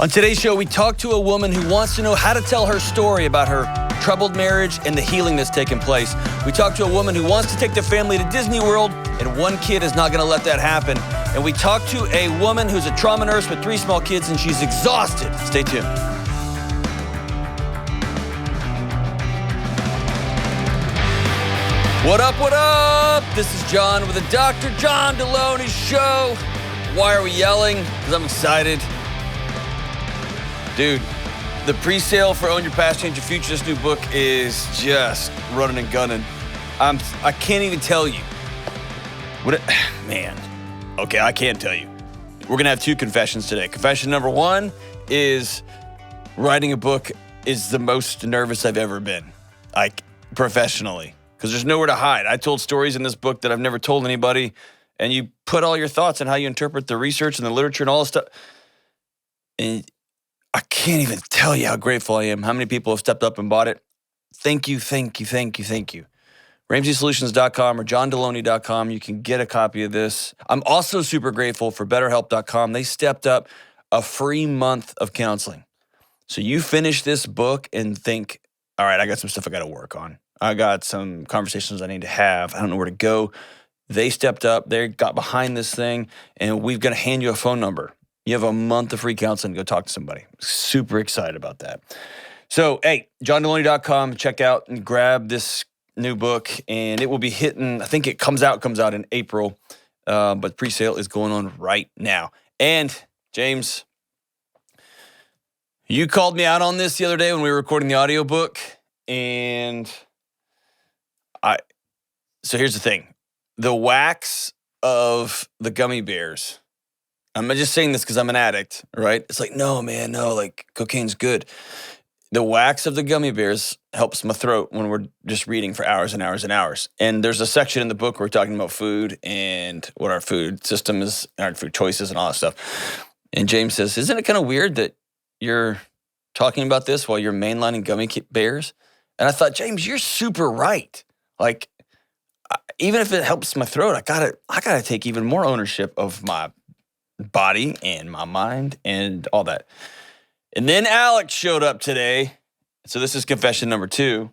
On today's show, we talk to a woman who wants to know how to tell her story about her troubled marriage and the healing that's taken place. We talk to a woman who wants to take the family to Disney World, and one kid is not going to let that happen. And we talk to a woman who's a trauma nurse with 3 small kids, and she's exhausted. Stay tuned. What up, what up? This is John with the Dr. John Delony Show. Why are we yelling? Because I'm excited. Dude, the pre-sale for Own Your Past, Change Your Future, this new book is just running and gunning. I can't even tell you. Man. Okay, I can tell you. We're going to have 2 confessions today. Confession number 1 is writing a book is the most nervous I've ever been, like professionally, because there's nowhere to hide. I told stories in this book that I've never told anybody, and you put all your thoughts on how you interpret the research and the literature and all this stuff. And I can't even tell you how grateful I am, how many people have stepped up and bought it. Thank you, thank you, thank you, thank you. RamseySolutions.com or JohnDelony.com. You can get a copy of this. I'm also super grateful for BetterHelp.com. They stepped up a free month of counseling. So you finish this book and think, all right, I got some stuff I got to work on. I got some conversations I need to have. I don't know where to go. They stepped up. They got behind this thing, and we're going to hand you a phone number. You have a month of free counseling to go talk to somebody. Super excited about that. So, hey, JohnDelony.com. Check out and grab this new book, and it will be hitting, I think it comes out in April, but pre-sale is going on right now. And, James, you called me out on this the other day when we were recording the audiobook, and so here's the thing. The wax of the gummy bears, I'm just saying this because I'm an addict, right? It's like, no, man, no, like cocaine's good. The wax of the gummy bears helps my throat when we're just reading for hours and hours and hours. And there's a section in the book where we're talking about food and what our food system is, our food choices and all that stuff. And James says, isn't it kind of weird that you're talking about this while you're mainlining gummy bears? And I thought, James, you're super right. Like, even if it helps my throat, I gotta take even more ownership of my body and my mind and all that. And then Alex showed up today. So this is confession number 2.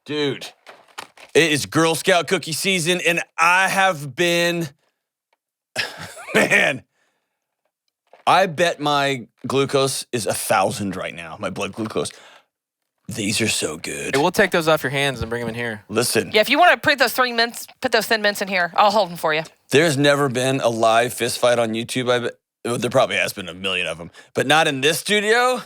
Dude, it is Girl Scout cookie season, and I have been, man, I bet my glucose is 1,000 right now, my blood glucose. These are so good. Hey, we'll take those off your hands and bring them in here. Listen. Yeah, if you want to put those Thin Mints in here. I'll hold them for you. There's never been a live fist fight on YouTube. I bet. There probably has been a million of them, but not in this studio.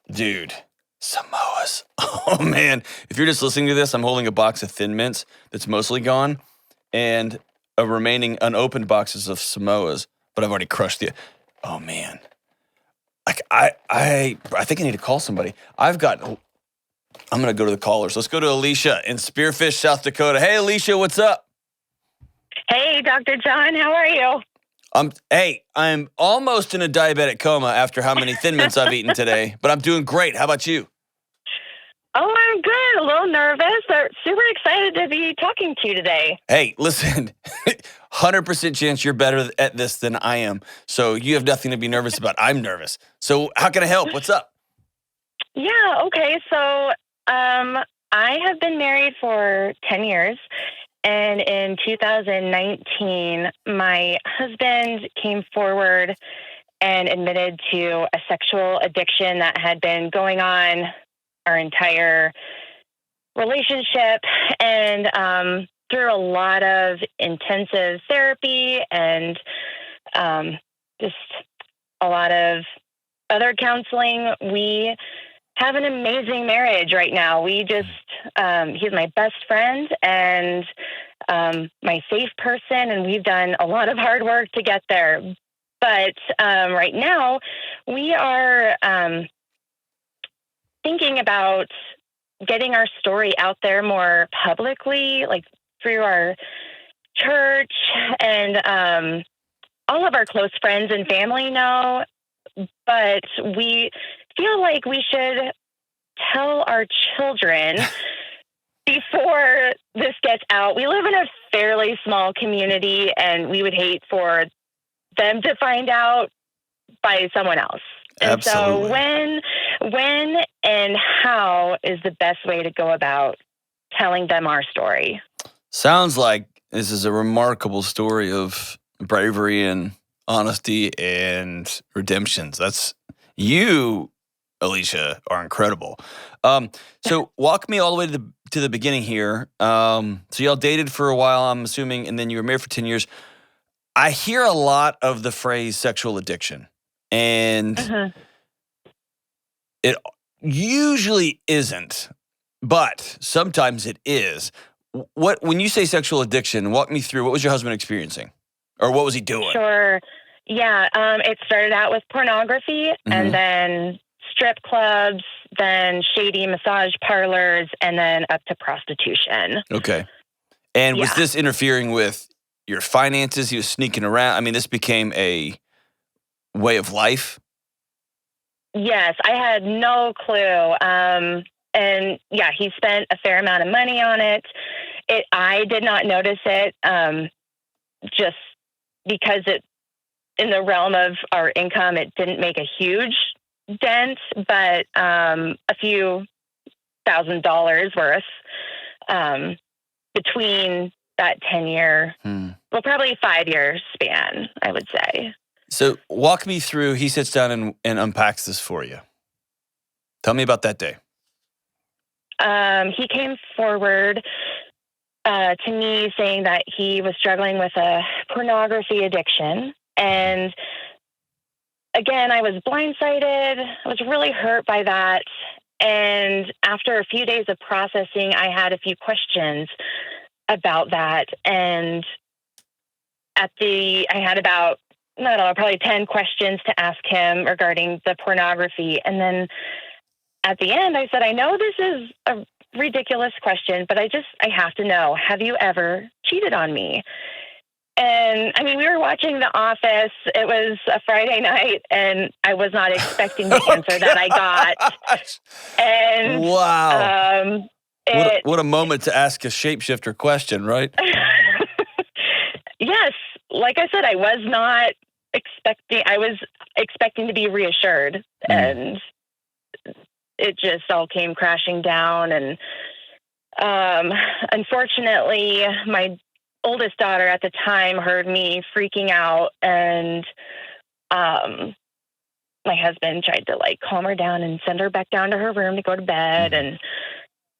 Dude, Samoas. Oh, man. If you're just listening to this, I'm holding a box of Thin Mints that's mostly gone and a remaining unopened boxes of Samoas, but I've already crushed the... Oh, man. Like, I think I need to call somebody. I'm going to go to the callers. Let's go to Alicia in Spearfish, South Dakota. Hey, Alicia, what's up? Hey, Dr. John, how are you? I'm almost in a diabetic coma after how many Thin Mints I've eaten today, but I'm doing great. How about you? Oh, I'm good. A little nervous, but super excited to be talking to you today. Hey, listen, 100% chance you're better at this than I am, so you have nothing to be nervous about. I'm nervous. So how can I help? What's up? Yeah, okay. So I have been married for 10 years. And in 2019, my husband came forward and admitted to a sexual addiction that had been going on our entire relationship. And through a lot of intensive therapy and just a lot of other counseling, we have an amazing marriage right now. We just, he's my best friend and my safe person, and we've done a lot of hard work to get there. But right now, we are thinking about getting our story out there more publicly, like through our church, and all of our close friends and family know. But we feel like we should tell our children before this gets out. We live in a fairly small community, and we would hate for them to find out by someone else. And Absolutely. so when and how is the best way to go about telling them our story? Sounds like this is a remarkable story of bravery and honesty and redemptions. That's you, Alicia, are incredible. So walk me all the way to the beginning here. So y'all dated for a while, I'm assuming, and then you were married for 10 years. I hear a lot of the phrase sexual addiction, and it usually isn't, but sometimes it is. When you say sexual addiction, walk me through, what was your husband experiencing? Or what was he doing? Sure. Yeah. It started out with pornography and then strip clubs, then shady massage parlors, and then up to prostitution. Okay. And was this interfering with your finances? He was sneaking around. I mean, this became a way of life? Yes, I had no clue. And yeah, he spent a fair amount of money on it. I did not notice it, just because in the realm of our income, it didn't make a huge dent, but a few $1,000s worth between that 10-year, well, probably 5-year span, I would say. So walk me through, he sits down and unpacks this for you. Tell me about that day. He came forward to me saying that he was struggling with a pornography addiction. And again, I was blindsided. I was really hurt by that. And after a few days of processing, I had a few questions about that. And I had about, I don't know, probably 10 questions to ask him regarding the pornography. And then at the end, I said, I know this is a ridiculous question, but I have to know, have you ever cheated on me? And I mean, we were watching The Office. It was a Friday night, and I was not expecting the answer that I got. And wow. What a moment to ask a shapeshifter question, right? Yes. Like I said, I was not expecting, I was expecting to be reassured. And it just all came crashing down. And unfortunately, my oldest daughter at the time heard me freaking out, and my husband tried to like calm her down and send her back down to her room to go to bed.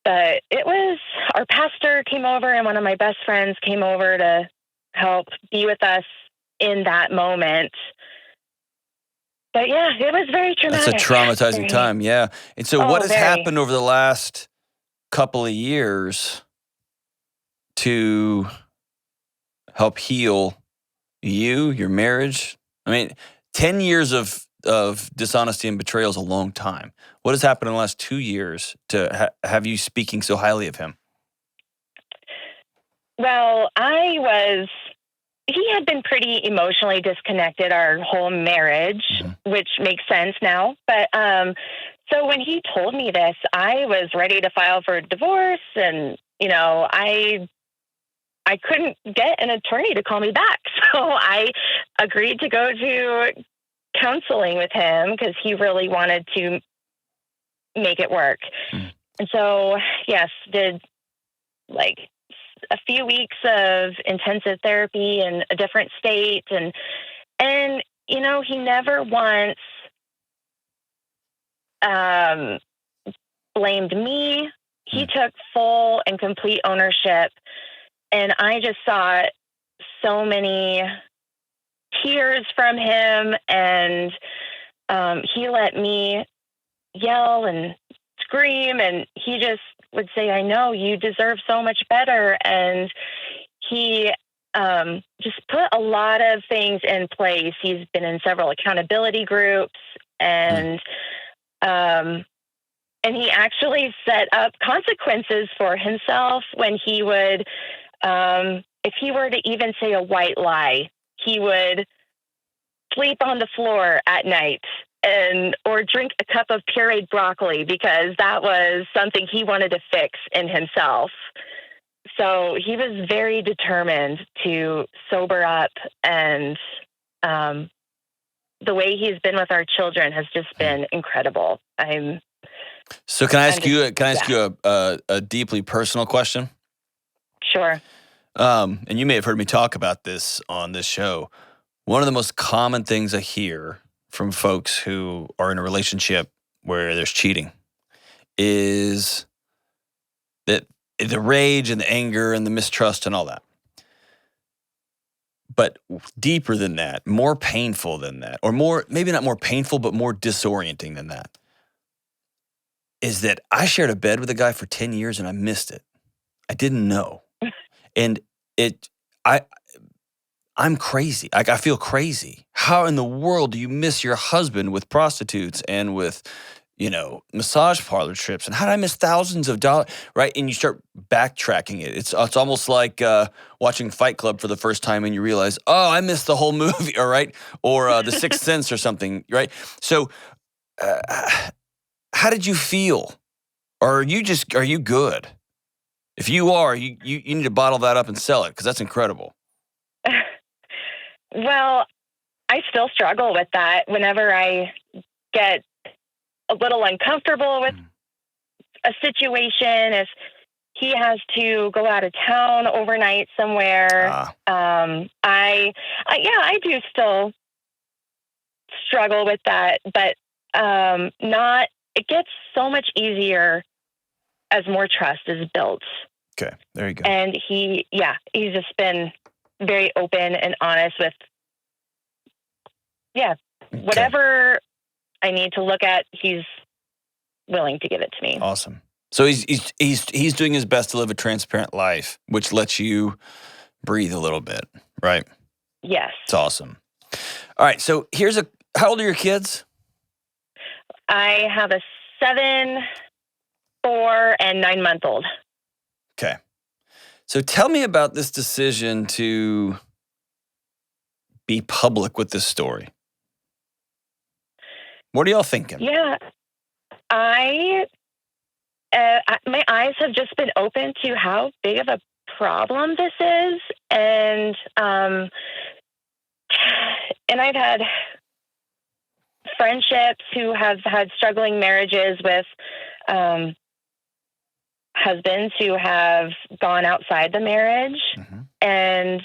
But it was, our pastor came over and one of my best friends came over to help be with us in that moment. But yeah, it was very traumatic. That's a traumatizing time, yeah. And so what has happened over the last couple of years to help heal you, your marriage? I mean, 10 years of dishonesty and betrayal is a long time. What has happened in the last 2 years to have you speaking so highly of him? Well, he had been pretty emotionally disconnected our whole marriage, which makes sense now. But so when he told me this, I was ready to file for a divorce, and I couldn't get an attorney to call me back. So I agreed to go to counseling with him because he really wanted to make it work. And so, yes, did like a few weeks of intensive therapy in a different state. And he never once blamed me. He took full and complete ownership. And I just saw so many tears from him. And he let me yell and scream. And he just would say, I know you deserve so much better. And he just put a lot of things in place. He's been in several accountability groups, and he actually set up consequences for himself when he would, if he were to even say a white lie, he would sleep on the floor at night or drink a cup of pureed broccoli because that was something he wanted to fix in himself. So he was very determined to sober up and the way he's been with our children has just been incredible. So can I ask you a deeply personal question? Sure. And you may have heard me talk about this on this show. One of the most common things I hear from folks who are in a relationship where there's cheating is that the rage and the anger and the mistrust and all that. But deeper than that, more painful than that, or more, maybe not more painful, but more disorienting than that, is that I shared a bed with a guy for 10 years and I missed it. I didn't know. And I'm crazy. I feel crazy. How in the world do you miss your husband with prostitutes and with, massage parlor trips? And how did I miss thousands of dollars, right? And you start backtracking it. It's almost like watching Fight Club for the first time and you realize, oh, I missed the whole movie, all right? Or The Sixth Sense or something, right? So how did you feel? Or are you good? If you are, you need to bottle that up and sell it because that's incredible. Well, I still struggle with that whenever I get a little uncomfortable with a situation. If he has to go out of town overnight somewhere, I do still struggle with that, but it gets so much easier as more trust is built. Okay, there you go. And he's just been very open and honest with, whatever I need to look at, he's willing to give it to me. Awesome. So he's doing his best to live a transparent life, which lets you breathe a little bit, right? Yes. It's awesome. All right, so how old are your kids? I have a 7, 4, and 9-month-old. Okay. So tell me about this decision to be public with this story. What are y'all thinking? Yeah. My eyes have just been open to how big of a problem this is. And I've had friendships who have had struggling marriages with husbands who have gone outside the marriage. Mm-hmm. And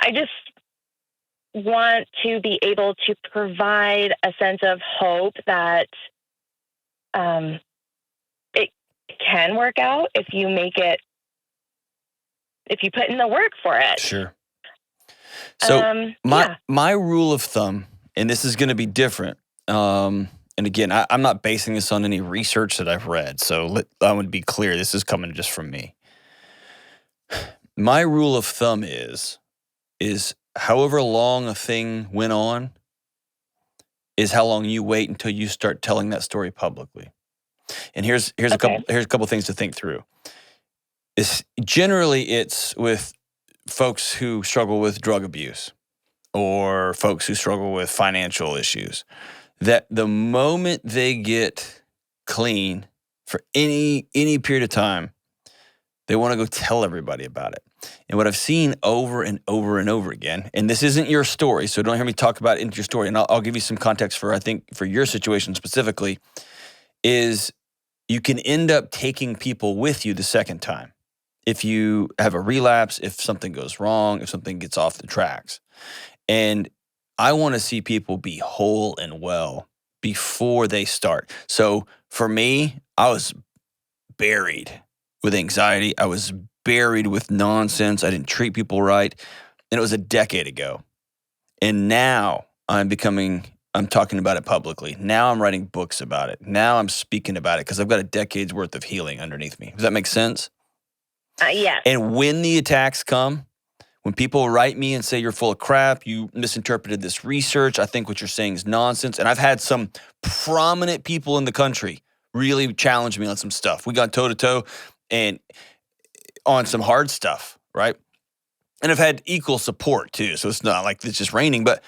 I just want to be able to provide a sense of hope that it can work out if you put in the work for it. Sure. So my rule of thumb, and this is going to be different. And again, I'm not basing this on any research that I've read. So I want to be clear. This is coming just from me. My rule of thumb is however long a thing went on is how long you wait until you start telling that story publicly. And here's a couple things to think through. It's with folks who struggle with drug abuse or folks who struggle with financial issues, that the moment they get clean for any period of time, they want to go tell everybody about it. And what I've seen over and over and over again, and this isn't your story, so don't hear me talk about it into your story, and I'll give you some context for your situation specifically, is you can end up taking people with you the second time. If you have a relapse, if something goes wrong, if something gets off the tracks. And I want to see people be whole and well before they start. So for me, I was buried with anxiety. I was buried with nonsense. I didn't treat people right. And it was a decade ago. And now I'm talking about it publicly. Now I'm writing books about it. Now I'm speaking about it because I've got a decade's worth of healing underneath me. Does that make sense? Yes. And when the attacks come, when people write me and say, you're full of crap, you misinterpreted this research, I think what you're saying is nonsense. And I've had some prominent people in the country really challenge me on some stuff. We got toe-to-toe and on some hard stuff, right? And I've had equal support too. So it's not like it's just raining. But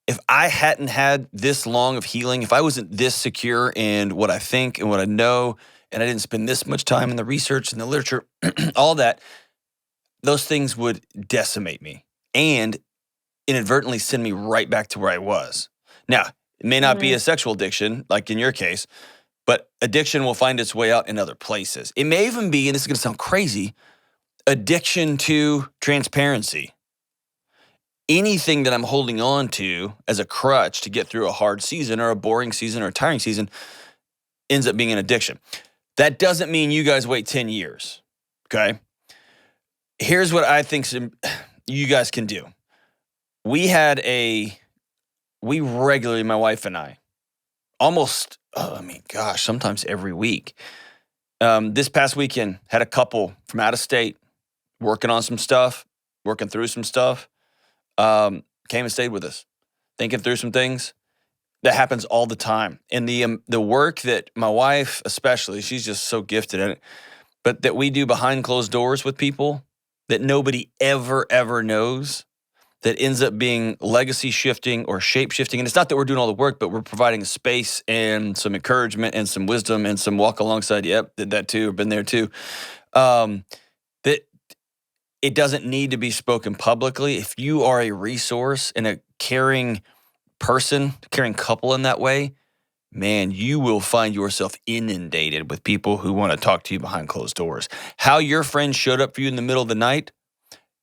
if I hadn't had this long of healing, if I wasn't this secure in what I think and what I know, and I didn't spend this much time in the research and the literature, all that, those things would decimate me. And inadvertently send me right back to where I was. Now, it may not be a sexual addiction, like in your case, but addiction will find its way out in other places. It may even be, and this is going to sound crazy, addiction to transparency. Anything that I'm holding on to as a crutch to get through a hard season or a boring season or a tiring season ends up being an addiction. That doesn't mean you guys wait 10 years, okay? Here's what I think you guys can do. We regularly, my wife and I, almost, sometimes every week. This past weekend, had a couple from out of state working on some stuff, working through some stuff. Came and stayed with us, thinking through some things. That happens all the time. And the work that my wife, especially, she's just so gifted at it, but that we do behind closed doors with people that nobody ever knows, that ends up being legacy shifting or shape shifting. And it's not that we're doing all the work, but we're providing a space and some encouragement and some wisdom and some walk alongside. Yep, did that too, been there too. That it doesn't need to be spoken publicly. If you are a resource and a caring person, caring couple in that way, man, you will find yourself inundated with people who want to talk to you behind closed doors. How your friend showed up for you in the middle of the night,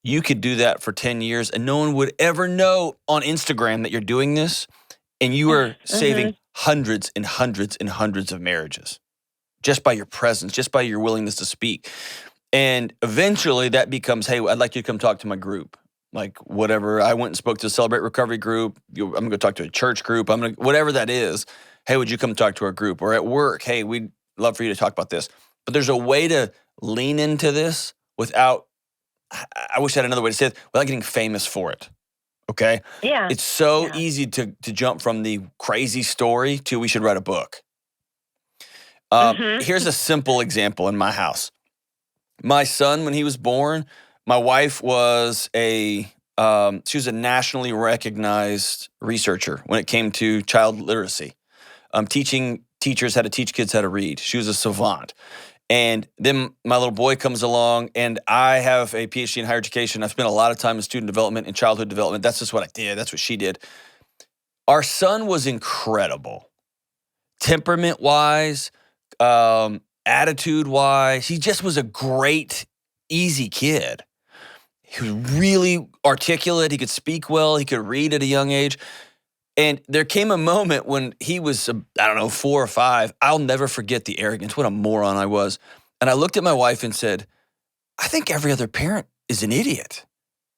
you could do that for 10 years and no one would ever know on Instagram that you're doing this, and you are saving hundreds and hundreds and hundreds of marriages just by your presence, just by your willingness to speak. And eventually that becomes, hey, I'd like you to come talk to my group. Like whatever, I went and spoke to a Celebrate Recovery group. I'm going to talk to a church group. Whatever that is. Hey, would you come talk to our group? Or at work, hey, we'd love for you to talk about this. But there's a way to lean into this without, I wish I had another way to say it, without getting famous for it. Okay? Yeah. It's so easy to jump from the crazy story to we should write a book. Here's a simple example in my house. My son, when he was born, my wife was she was a nationally recognized researcher when it came to child literacy, teaching teachers how to teach kids how to read. She was a savant. And then my little boy comes along, and I have a PhD in higher education. I've spent a lot of time in student development and childhood development. That's just what I did. That's what she did. Our son was incredible. Temperament-wise, attitude-wise, he just was a great, easy kid. He was really articulate. He could speak well. He could read at a young age. And there came a moment when he was, 4 or 5. I'll never forget the arrogance. What a moron I was. And I looked at my wife and said, I think every other parent is an idiot.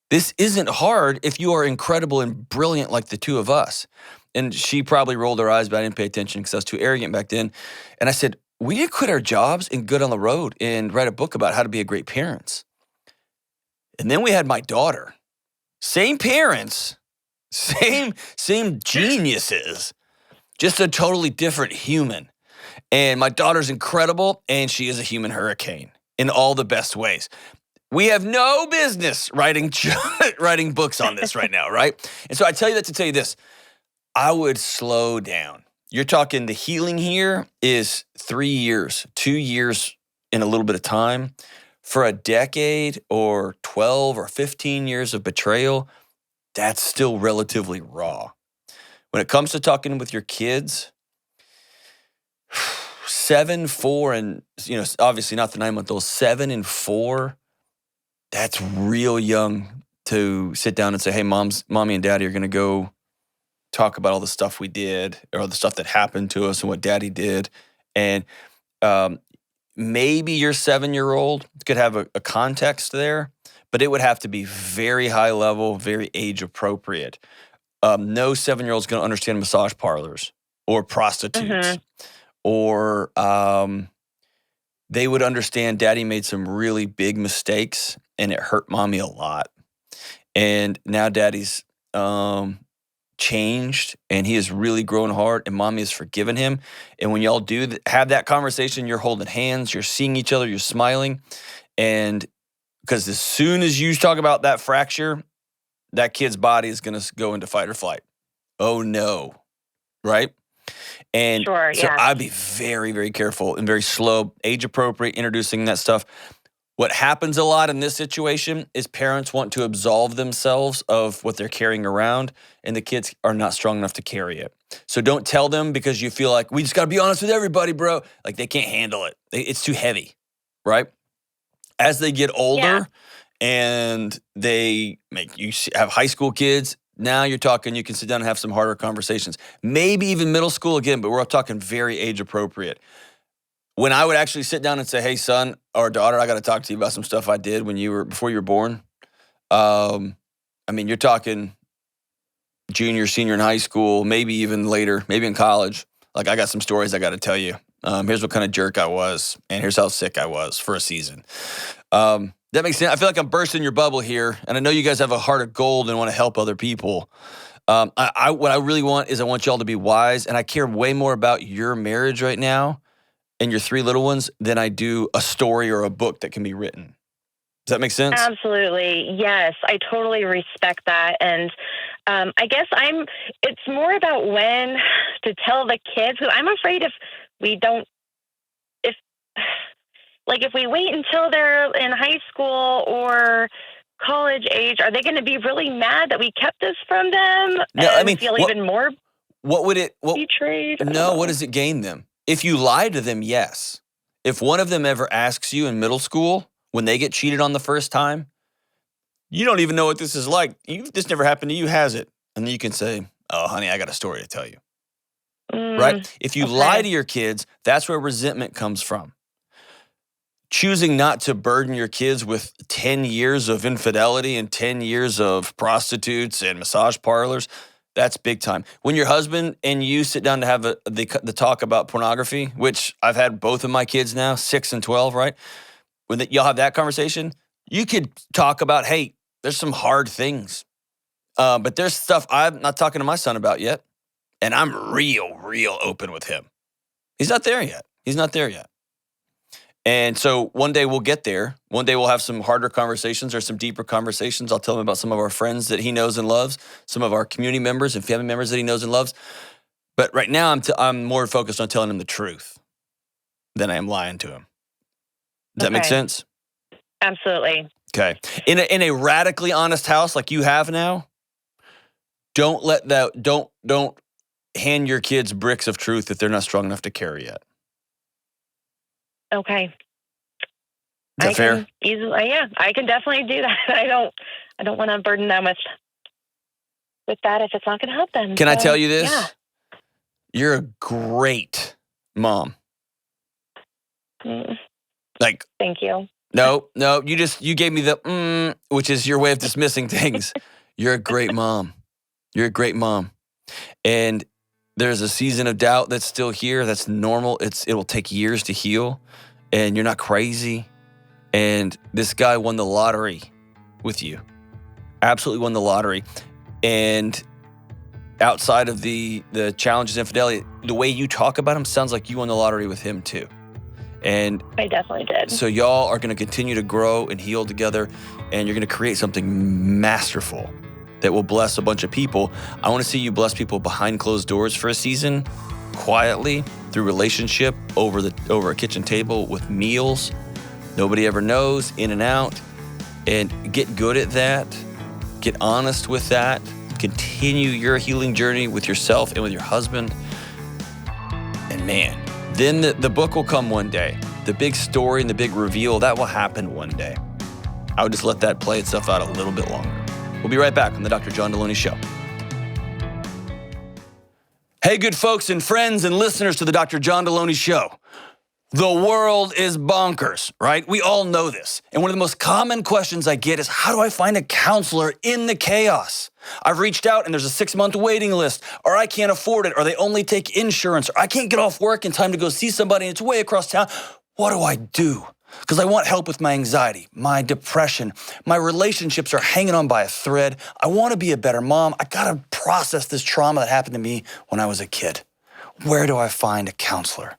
This isn't hard if you are incredible and brilliant like the two of us. And she probably rolled her eyes, but I didn't pay attention because I was too arrogant back then. And I said, we need to quit our jobs and go down the road and write a book about how to be a great parents. And then we had my daughter. Same parents, same geniuses, just a totally different human. And my daughter's incredible, and she is a human hurricane in all the best ways. We have no business writing books on this right now, right? And so I tell you that to tell you this. I would slow down. You're talking the healing here is 3 years, 2 years in a little bit of time. For a decade or 12 or 15 years of betrayal, that's still relatively raw. When it comes to talking with your kids, 7, 4, and obviously not the 9-month-old, 7 and 4, that's real young to sit down and say, hey, mommy and daddy are going to go talk about all the stuff we did or the stuff that happened to us and what daddy did. And maybe your 7-year-old could have a context there, but it would have to be very high level, very age appropriate. No 7-year-old's going to understand massage parlors or prostitutes, or they would understand daddy made some really big mistakes and it hurt mommy a lot. And now daddy's changed and he has really grown hard and mommy has forgiven him. And when y'all do have that conversation, you're holding hands, you're seeing each other, you're smiling. And because as soon as you talk about that fracture, that kid's body is going to go into fight or flight. Oh no. Right? And so I'd be very, very careful and very slow, age appropriate, introducing that stuff. What happens a lot in this situation is parents want to absolve themselves of what they're carrying around, and the kids are not strong enough to carry it. So don't tell them because you feel like, we just got to be honest with everybody, bro. Like they can't handle it. It's too heavy, right? As they get older and they have high school kids, now you're talking, you can sit down and have some harder conversations. Maybe even middle school again, but we're talking very age appropriate. When I would actually sit down and say, hey, son or daughter, I got to talk to you about some stuff I did before you were born. You're talking junior, senior in high school, maybe even later, maybe in college. Like, I got some stories I got to tell you. Here's what kind of jerk I was, and here's how sick I was for a season. That makes sense. I feel like I'm bursting your bubble here, and I know you guys have a heart of gold and want to help other people. What I really want is I want y'all to be wise, and I care way more about your marriage right now and your 3 little ones than I do a story or a book that can be written. Does that make sense? Absolutely. Yes, I totally respect that. And I guess it's more about when to tell the kids. I'm afraid if we wait until they're in high school or college age, are they going to be really mad that we kept this from them? No, feel even more betrayed? No, what does it gain them? If you lie to them, yes. If one of them ever asks you in middle school, when they get cheated on the first time, you don't even know what this is like. This never happened to you, has it? And then you can say, oh, honey, I got a story to tell you. Right? If you lie to your kids, that's where resentment comes from. Choosing not to burden your kids with 10 years of infidelity and 10 years of prostitutes and massage parlors, that's big time. When your husband and you sit down to have the talk about pornography, which I've had both of my kids now, 6 and 12, right? When y'all have that conversation, you could talk about, hey, there's some hard things. But there's stuff I'm not talking to my son about yet. And I'm real open with him. He's not there yet. And so one day we'll get there. One day we'll have some harder conversations or some deeper conversations. I'll tell him about some of our friends that he knows and loves, some of our community members and family members that he knows and loves. But right now I'm more focused on telling him the truth than I am lying to him. Does that make sense? Absolutely. Okay. In a radically honest house like you have now, don't hand your kids bricks of truth that they're not strong enough to carry yet. Okay. Is that fair? I can definitely do that. I don't want to burden them with that if it's not going to help them. Can I tell you this? Yeah. You're a great mom. Thank you. No, you gave me the which is your way of dismissing things. You're a great mom. You're a great mom. And there's a season of doubt that's still here. That's normal. It will take years to heal. And you're not crazy. And this guy won the lottery with you. Absolutely won the lottery. And outside of the challenges, infidelity, the way you talk about him sounds like you won the lottery with him too. And I definitely did. So y'all are going to continue to grow and heal together, and you're going to create something masterful that will bless a bunch of people. I want to see you bless people behind closed doors for a season, quietly, through relationship, over a kitchen table with meals. Nobody ever knows, in and out. And get good at that. Get honest with that. Continue your healing journey with yourself and with your husband. And man, then the book will come one day. The big story and the big reveal, that will happen one day. I would just let that play itself out a little bit longer. We'll be right back on the Dr. John Delony Show. Hey, good folks and friends and listeners to the Dr. John Delony Show. The world is bonkers, right? We all know this. And one of the most common questions I get is, how do I find a counselor in the chaos? I've reached out and there's a 6-month waiting list, or I can't afford it, or they only take insurance, or I can't get off work in time to go see somebody and it's way across town. What do I do? Because I want help with my anxiety, my depression, my relationships are hanging on by a thread. I want to be a better mom. I got to process this trauma that happened to me when I was a kid. Where do I find a counselor?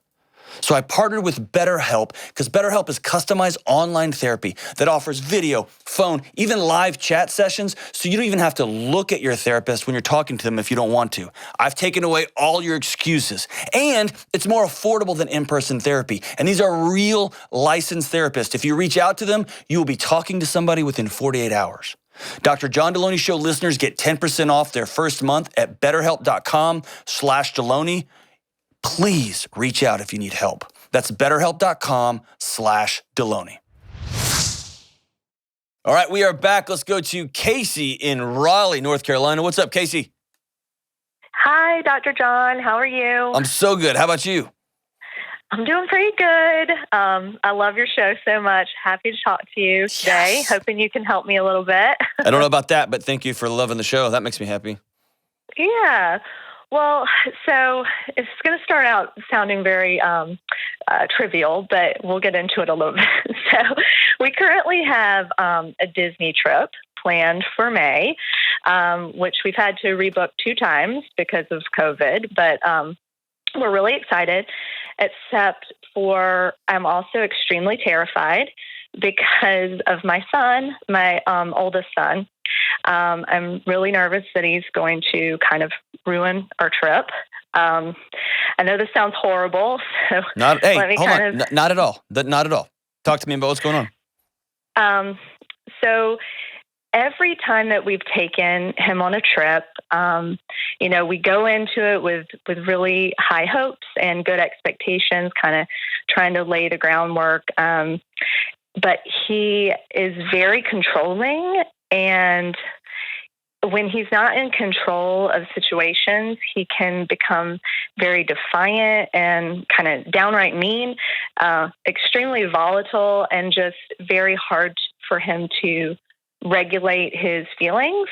So I partnered with BetterHelp because BetterHelp is customized online therapy that offers video, phone, even live chat sessions, so you don't even have to look at your therapist when you're talking to them if you don't want to. I've taken away all your excuses, and it's more affordable than in-person therapy. And these are real licensed therapists. If you reach out to them, you will be talking to somebody within 48 hours. Dr. John Delony Show listeners get 10% off their first month at betterhelp.com/Delony. Please reach out if you need help. That's betterhelp.com/Delony. All right, we are back. Let's go to Casey in Raleigh, North Carolina. What's up, Casey? Hi, Dr. John. How are you? I'm so good. How about you? I'm doing pretty good. I love your show so much. Happy to talk to you today. Yes. Hoping you can help me a little bit. I don't know about that, but thank you for loving the show. That makes me happy. Yeah. Well, so it's going to start out sounding very trivial, but we'll get into it a little bit. So we currently have a Disney trip planned for May, which we've had to rebook 2 times because of COVID, but we're really excited, except for I'm also extremely terrified because of my son, my oldest son. I'm really nervous that he's going to kind of ruin our trip. I know this sounds horrible, so Not at all. Not at all. Talk to me about what's going on. So every time that we've taken him on a trip, we go into it with really high hopes and good expectations, kind of trying to lay the groundwork. But he is very controlling, and when he's not in control of situations, he can become very defiant and kind of downright mean, extremely volatile, and just very hard for him to regulate his feelings.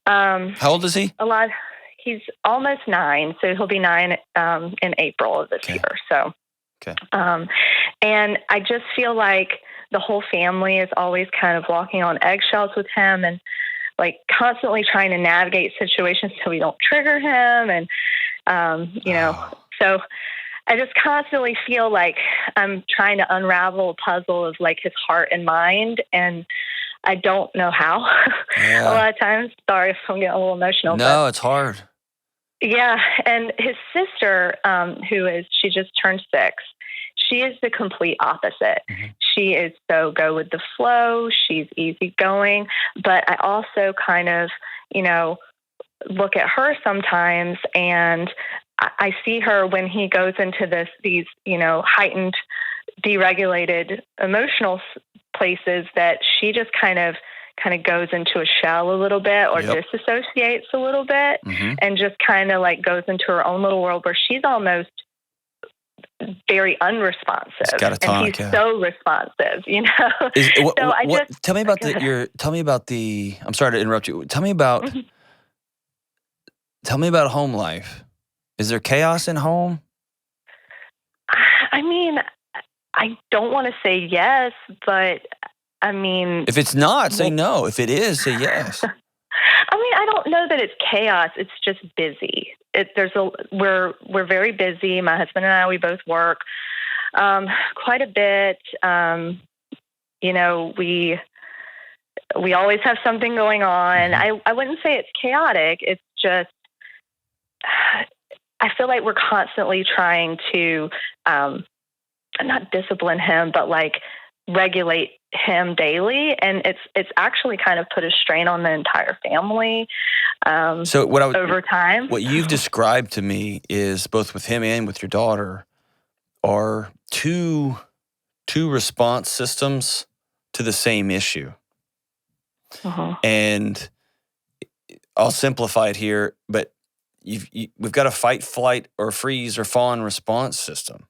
Mm-hmm. How old is he? He's almost 9, so he'll be 9 in April of this year. So, and I just feel like the whole family is always kind of walking on eggshells with him, and like constantly trying to navigate situations so we don't trigger him. And, so I just constantly feel like I'm trying to unravel a puzzle of like his heart and mind. And I don't know how. Yeah. A lot of times. Sorry if I'm getting a little emotional. No, it's hard. Yeah. And his sister, she just turned 6. She is the complete opposite. Mm-hmm. She is so go with the flow. She's easygoing. But I also kind of, look at her sometimes, and I see her when he goes into these heightened, deregulated emotional places, that she just kind of goes into a shell a little bit, or disassociates a little bit, mm-hmm. and just kind of like goes into her own little world where she's almost very unresponsive. And he's so responsive, Tell me about I'm sorry to interrupt you. Tell me about home life. Is there chaos in home? I mean, I don't want to say yes, but I mean, if it's not, say no. If it is, say yes. I mean, I don't know that it's chaos. It's just busy. We're very busy. My husband and I, we both work quite a bit. We always have something going on. I wouldn't say it's chaotic. It's just, I feel like we're constantly trying to not discipline him, but like regulate him daily, and it's actually kind of put a strain on the entire family. Over time, what you've described to me is, both with him and with your daughter, are two response systems to the same issue. Uh-huh. And I'll simplify it here, but we've got a fight, flight, or freeze or fawn response system.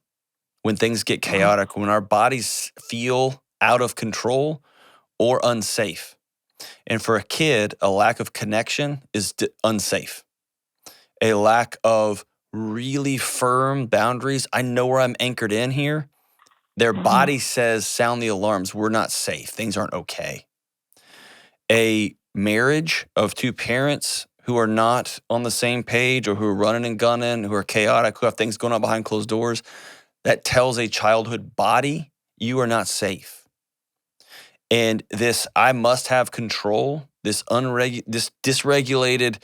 When things get chaotic, when our bodies feel out of control or unsafe. And for a kid, a lack of connection is unsafe. A lack of really firm boundaries. I know where I'm anchored in here. Their body says, sound the alarms. We're not safe. Things aren't okay. A marriage of 2 parents who are not on the same page, or who are running and gunning, who are chaotic, who have things going on behind closed doors, that tells a childhood body you are not safe. And this I must have control, this dysregulated,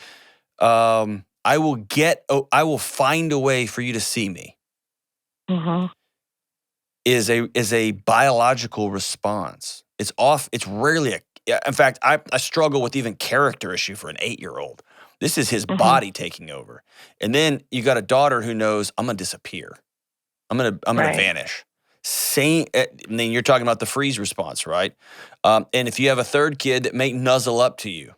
I will find a way for you to see me, is a biological response. It's rarely in fact, I struggle with even character issue for an 8-year-old. This is his body taking over. And then you got a daughter who knows, I'm going to disappear. I'm going to vanish. And then you're talking about the freeze response, right? And if you have a third kid that may nuzzle up to you,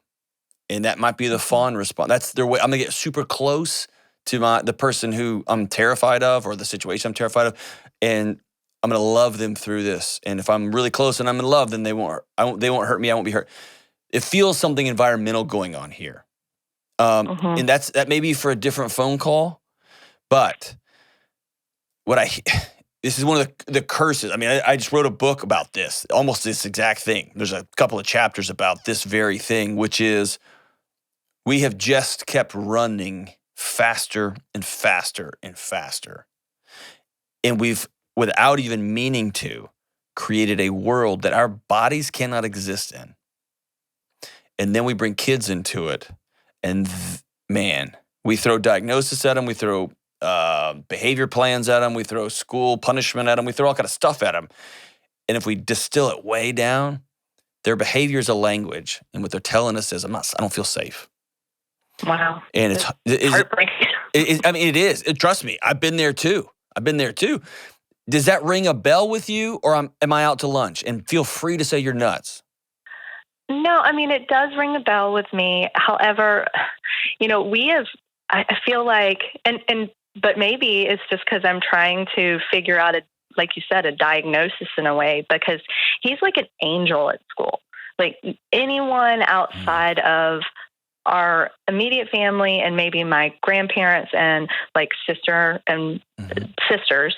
and that might be the fawn response. That's their way. I'm going to get super close to the person who I'm terrified of, or the situation I'm terrified of, and I'm going to love them through this. And if I'm really close and I'm in love, then they won't hurt me. I won't be hurt. It feels something environmental going on here. And that may be for a different phone call, but this is one of the curses. I mean, I just wrote a book about this, almost this exact thing. There's a couple of chapters about this very thing, which is we have just kept running faster and faster and faster. And we've, without even meaning to, created a world that our bodies cannot exist in. And then we bring kids into it. And man, we throw diagnosis at them. We throw behavior plans at them. We throw school punishment at them. We throw all kind of stuff at them. And if we distill it way down, their behavior is a language. And what they're telling us is, I don't feel safe. Wow. And it's heartbreaking. It is. Trust me, I've been there too. Does that ring a bell with you, or am I out to lunch? And feel free to say you're nuts. No, I mean, it does ring a bell with me. However, I feel like, but maybe it's just because I'm trying to figure out like you said, a diagnosis in a way, because he's like an angel at school. Like anyone outside of our immediate family and maybe my grandparents and like sister and sisters,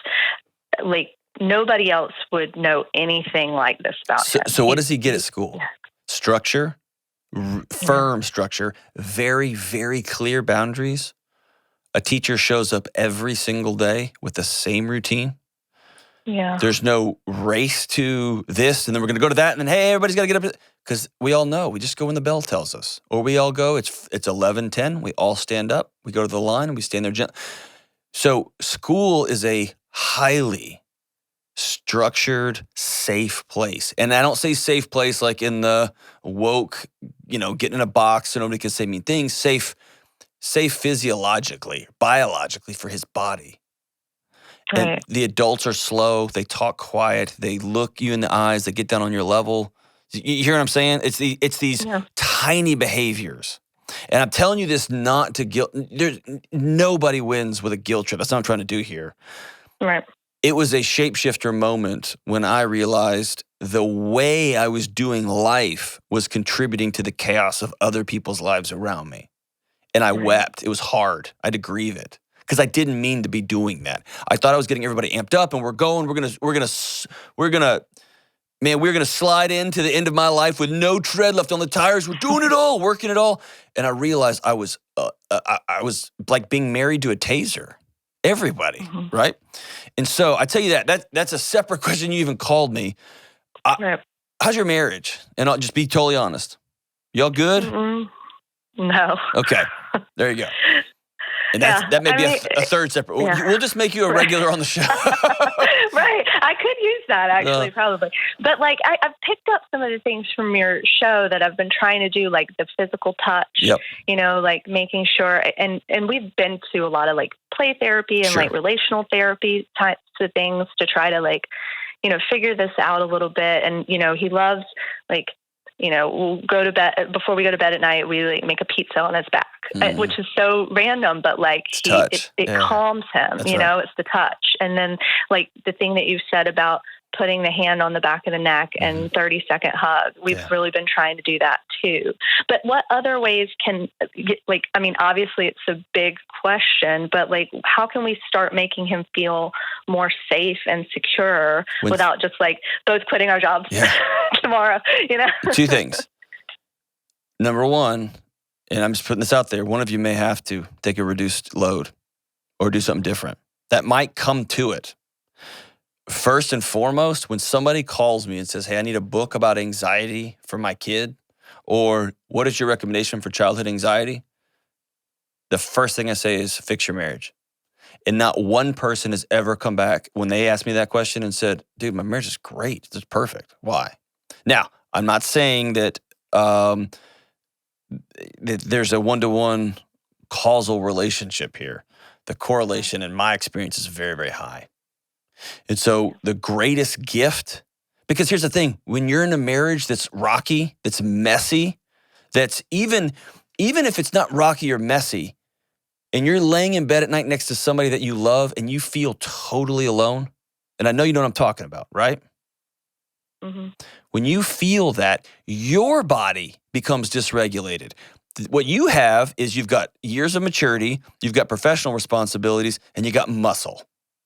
like nobody else would know anything like this about him. So what does he get at school? Structure, firm structure, very, very clear boundaries. A teacher shows up every single day with the same routine. Yeah. There's no race to this, and then we're going to go to that, and then, hey, everybody's got to get up. Because we all know. We just go when the bell tells us. Or we all go, it's 11:10. We all stand up. We go to the line, and we stand there gently. So school is a highly structured, safe place. And I don't say safe place like in the woke, getting in a box so nobody can say mean things. Safe physiologically, biologically for his body. Right. And the adults are slow. They talk quiet. They look you in the eyes. They get down on your level. You hear what I'm saying? It's these tiny behaviors. And I'm telling you this not to guilt. Nobody wins with a guilt trip. That's not what I'm trying to do here. Right. It was a shapeshifter moment when I realized the way I was doing life was contributing to the chaos of other people's lives around me. And I wept. It was hard. I had to grieve it because I didn't mean to be doing that. I thought I was getting everybody amped up, and we're gonna slide into the end of my life with no tread left on the tires. We're doing it all, working it all. And I realized I was like being married to a taser. Everybody, right? And so I tell you that's a separate question. You even called me. How's your marriage? And I'll just be totally honest. Y'all good? No. Okay. There you go. And that may be a third separate. Yeah. We'll just make you a regular on the show. Right. I could use that actually, probably. But like I've picked up some of the things from your show that I've been trying to do, like the physical touch, like making sure, and we've been to a lot of like play therapy and like relational therapy types of things to try to like, figure this out a little bit. And, he loves like, we'll go to bed, before we go to bed at night, we like make a pizza on his back, which is so random, but like it calms him, That's right. It's the touch. And then like the thing that you've said about putting the hand on the back of the neck and 30-second hug, we've really been trying to do that too. But what other ways obviously it's a big question, but like, how can we start making him feel more safe and secure without just like both quitting our jobs tomorrow, Two things. Number one, and I'm just putting this out there, one of you may have to take a reduced load or do something different. That might come to it. first and foremost, when somebody calls me and says, hey, I need a book about anxiety for my kid, or what is your recommendation for childhood anxiety? The first thing I say is fix your marriage. And not one person has ever come back when they asked me that question and said, dude, my marriage is great. It's perfect. Why? Now, I'm not saying that, that there's a one-to-one causal relationship here. The correlation in my experience is very, very high. And so the greatest gift, because here's the thing, when you're in a marriage that's rocky, that's messy, that's even if it's not rocky or messy, and you're laying in bed at night next to somebody that you love and you feel totally alone, and I know you know what I'm talking about, right? Mm-hmm. When you feel that, your body becomes dysregulated. What you have is you've got years of maturity, you've got professional responsibilities, and you got muscle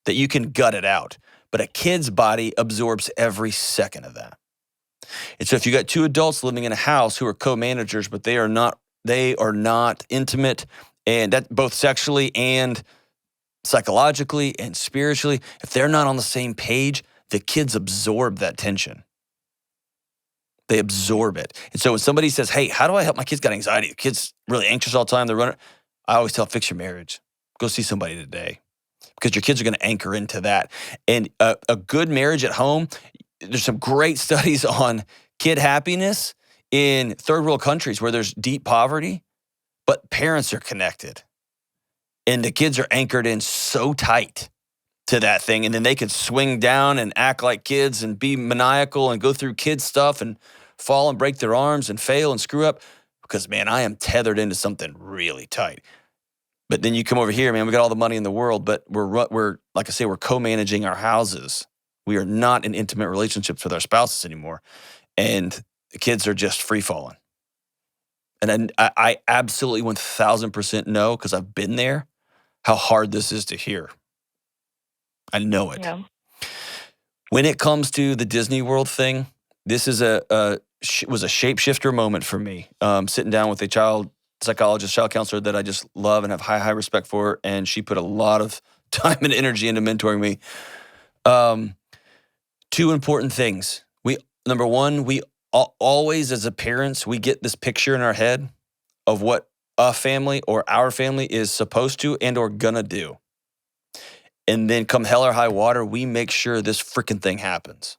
that you can gut it out. But a kid's body absorbs every second of that. And so if you got two adults living in a house who are co-managers, but they are not intimate, and that both sexually and psychologically and spiritually, if they're not on the same page, the kids absorb that tension. They absorb it. And so when somebody says, hey, how do I help my kids got anxiety? The kid's really anxious all the time. They're running. I always tell, fix your marriage. Go see somebody today, because your kids are going to anchor into that. And a good marriage at home, there's some great studies on kid happiness in third world countries where there's deep poverty, but parents are connected. And the kids are anchored in so tight to that thing. And then they can swing down and act like kids and be maniacal and go through kid stuff and fall and break their arms and fail and screw up. Because, man, I am tethered into something really tight. But then you come over here, man, we got all the money in the world, but we're like I say, we're co-managing our houses. We are not in intimate relationships with our spouses anymore. And the kids are just free falling. And I absolutely 1,000% know, because I've been there, how hard this is to hear. I know it. Yeah. When it comes to the Disney World thing, this is was a shapeshifter moment for me. Sitting down with a child psychologist, child counselor that I just love and have high respect for, and she put a lot of time and energy into mentoring me. Two important things. Number one, we always, as a parents, we get this picture in our head of what a family or our family is supposed to and or gonna do. And then come hell or high water, we make sure this freaking thing happens.